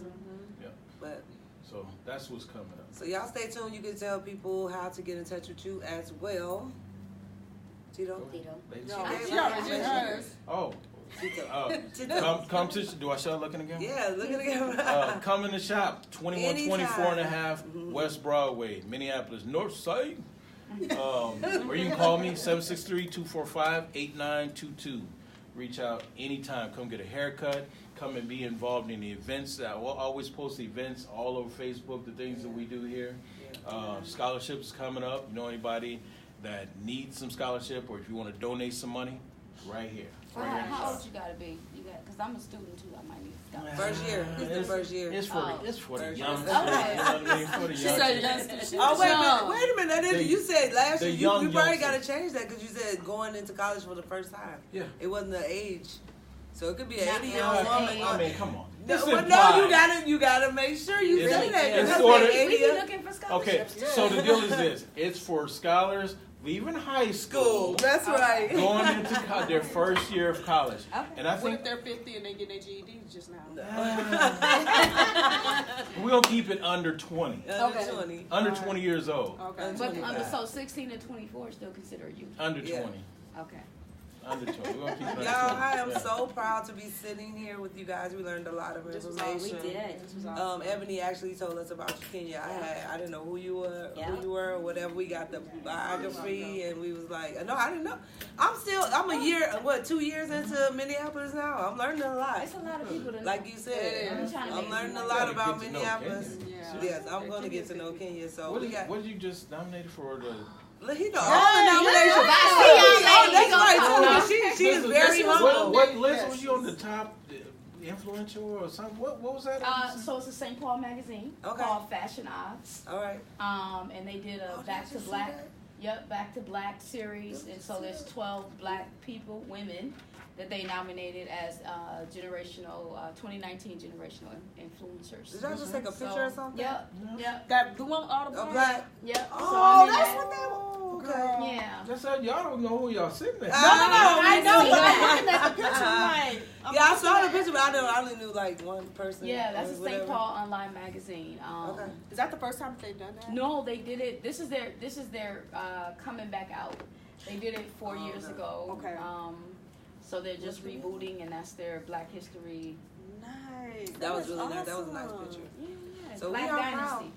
Yeah. But So that's what's coming up. so y'all stay tuned. You can tell people how to get in touch with you as well. Tito? Ladies No, and she already did hers. Oh, Tito. Tito. come to. Do I start looking again? Yeah, look at the camera. Come in the shop, 2124 and a half West Broadway, Minneapolis, North Side. Or you can call me, 763-245-8922. Reach out anytime. Come get a haircut. Come and be involved in the events. I will always post events all over Facebook, the things that we do here. Scholarships coming up. You know anybody that needs some scholarship, or if you want to donate some money, right here. How old you gotta be? Because I'm a student too. I might need a scholarship. First year. It's the first year. It's for the First young. year. You know what I mean? For the She young. said yes. Oh, wait a minute. That is, you said last year, you probably got to youngsters. change that because you said going into college for the first time. Yeah. It wasn't the age. So it could be an Not 80-year-old now. woman. I mean, come on. No, This but implies- no, you gotta make sure you It's- say that. it's That's sorta- like We be 80 looking for Okay, scholarships. so the deal is this. It's for scholars leaving high school. school, That's right. going into their first year of college. Okay. And I What think if they're 50 and they get their GEDs just now? we're going to keep it under 20. Under Okay. 20. Under 20 years old. Okay. But 25. so 16 and 24 are still considered youth. Under Yeah. 20. Okay. Under 20. We're going to keep it under 20. Y'all, I am Yeah. so proud to be sitting here with you guys. We learned a lot of This was information. awesome. We did. This was awesome. Ebony actually told us about you, Kenya. I didn't know who you were, or whatever. We got the biography, and we was like, no, I didn't know. I'm 2 years into Minneapolis now. I'm learning a lot. It's a lot of people to know. Like you said, It is. I'm learning a You lot gotta about get to know Minneapolis. Kenya. Yeah. Yes, I'm going to get to know Kenya. So What we did, got. what did you just nominated for? The Look, he know all the nominations. Oh, that's right. Too. She is very humble. What list Yes. was you on the top? Influential or something? What was that? So it's a St. Paul magazine Okay. called Fashion Odds. All right. And they did a Oh, Back did to you see Black. that? Yep, Back to Black series, and so there's 12 Black people, women, that they nominated as generational 2019 generational influencers. Did y'all just take a picture or something? Yep, yep, That the one all the A black. yep. Oh, I'm in that's that. what that was. Okay. Girl. Yeah. That's how y'all don't know who y'all sitting at. I know, but that. I'm looking at the picture like. Yeah, I saw the picture, but I only knew like one person. Yeah, that's or a St. whatever. Paul online magazine. Okay. Is that the first time they've done that? No, they did it. This is their coming back out. They did it 4 years no. ago. Okay. So they're just rebooting, and that's their Black History. Nice. That was is really nice. That was a nice awesome. picture. Yeah, So Black we are Dynasty.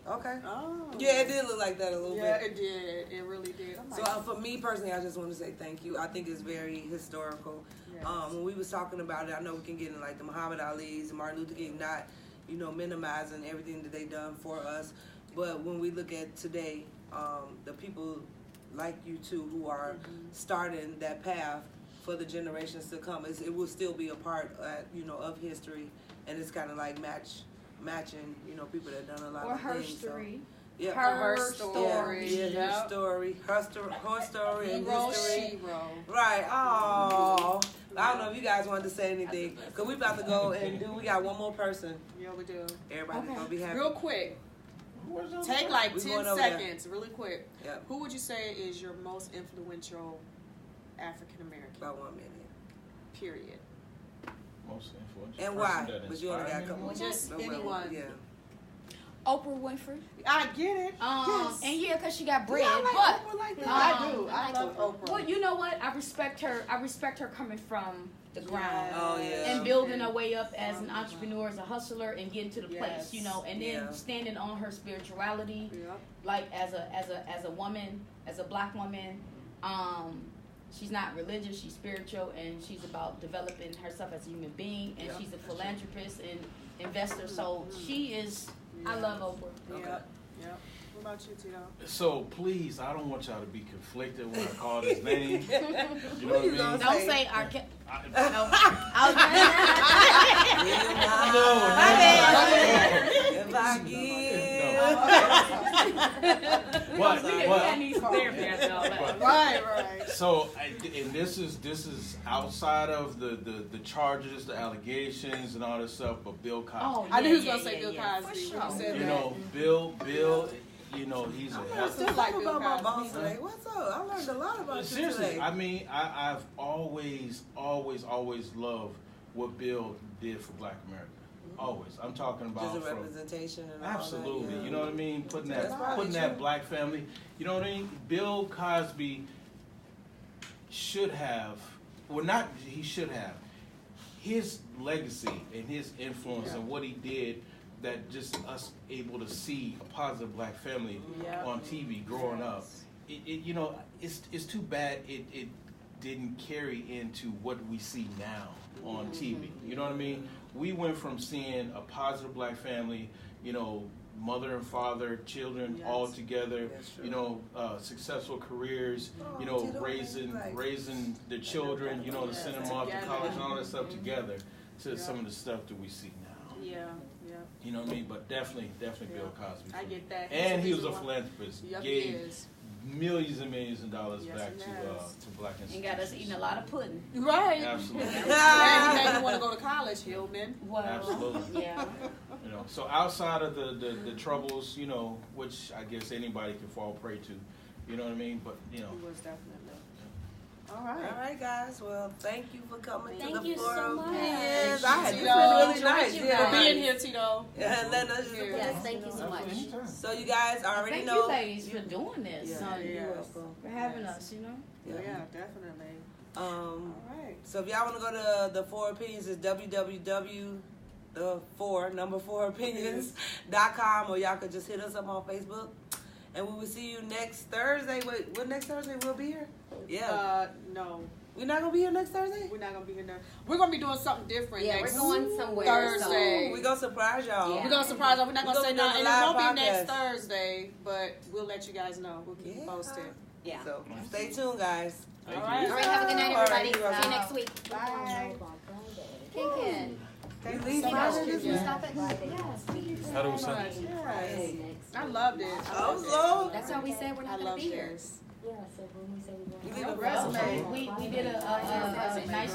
Okay. Oh. Yeah, it did look like that a little Yeah, bit. it did. It really did. I'm So like, for me personally, I just want to say thank you. I think it's very historical. yes. When we was talking about it, I know we can get in like the Muhammad Ali's, the Martin Luther King, not, you know, minimizing everything that they done for us. But when we look at today, the people like you two who are starting that path for the generations to come, it will still be a part, you know, of history, and it's kind of like matching, you know, people that done a lot Or of her things. story. So, yeah, Her Yeah, story. yeah, Yep. her story, her story, and Hero, history. Shiro. Right. Oh, I don't know if you guys wanted to say anything, cause we about to go and we got one more person. Yeah, we do. Everybody's Okay. gonna be happy. Real quick. Where's those Take at? like We 10 going over there. seconds, really quick. Yep. Who would you say is your most influential African American? About 1 minute. Period. Most influential And person why? that But you only got a inspired couple. me? Just No, well, anyone. Yeah. Oprah Winfrey. I get it. Yes. And yeah, cause she got bread, Yeah, I like but Oprah like that. I do. I I love like Oprah. well, you know what? I respect her coming from the ground. Oh, yeah. And building her way up as an entrepreneur, as a hustler, and getting to the place, Yes. you know, and then Yeah. standing on her spirituality, Yep. like as a woman, as a black woman. She's not religious, she's spiritual, and she's about developing herself as a human being, and Yeah. she's a philanthropist and investor. So she is. I love Oprah. Yep. Yep. What about you, Tito? So please, I don't want y'all to be conflicted when I call his name. You know what you I mean? gonna Don't say? say our. If I give. What? Right. So, and this is outside of the charges, the allegations, and all this stuff. But Bill Cosby, Oh, I knew he was yeah, gonna say yeah, Bill yeah, Cosby for when you sure. said you that. know, Bill, you know, he's a I hell. learned still stuff like Bill about my boss Cosby. today. What's up? I learned a lot about you Seriously, today. I mean, I've always loved what Bill did for Black America. Always. I'm talking about Just a from representation and absolutely. all that. Yeah. You know what I mean? Putting That's probably putting that true. black family. You know what I mean? Bill Cosby should have. Well, not he should have. His legacy and his influence and what he did. That just us able to see a positive black family Yeah. on TV growing up. You know, it's too bad it didn't carry into what we see now on TV. You know what I mean? We went from seeing a positive black family, you know, mother and father, children Yes. all together, That's true. you know, successful careers, you Oh, know, Tito, raising like- raising the children, you know, to send them off to Together. college and all that stuff together to Yeah. some of the stuff that we see now. Yeah. Yeah. You know what I mean? But definitely Bill Cosby. I get that. And he He's was a the one- philanthropist. Yep, he Gave is. millions and millions of dollars Yes, back he to has. black And institutions. got us eating a lot of pudding. Right. Absolutely. And he made me want to go to college, Hillman. Well, Absolutely. yeah. You know, so outside of the troubles, you know, which I guess anybody can fall prey to, you know what I mean? But you know, He was definitely. All All right. right, guys. Well, thank you for coming to Thank the you so forum. much. Yes, Thank I you, had this Tito. was really Enjoyed nice. you For Yeah, guys. being here, Tito. Yeah, letting us just Yes, thank you so much. anytime. So you guys already Thank know. you, ladies, for doing this. Yeah, Yeah. you're welcome. For having Yes. us, you know. Yeah, definitely. All right. So if y'all want to go to the 4 Opinions, it's www.4opinions.com, or y'all could just hit us up on Facebook. And we will see you next Thursday. Wait, what next Thursday we'll be here? Yeah. No, We're not going to be here next Thursday? we're not gonna be here. Now. We're gonna be doing something different Yeah, next we're going somewhere. Thursday. We're going to surprise y'all. Yeah. We're gonna surprise them. We're not We're gonna say gonna be nothing. doing And a it won't be live next podcast. Thursday, but we'll let you guys know. We'll keep you Yeah. posted. Yeah. So stay tuned, guys. Thank All you. right. All right, have a good night, All right, everybody. you're See you welcome. next week. Bye. Ken. Thank Leave you so you much. guys in this Kenya. Stop it. Yes. How do we So sound? much. Yes. I loved it. I Oh, loved it. so That's why we said we're I not going love to be here. this. Yeah, so when we say we're you going leave a resume. resume. We did a nice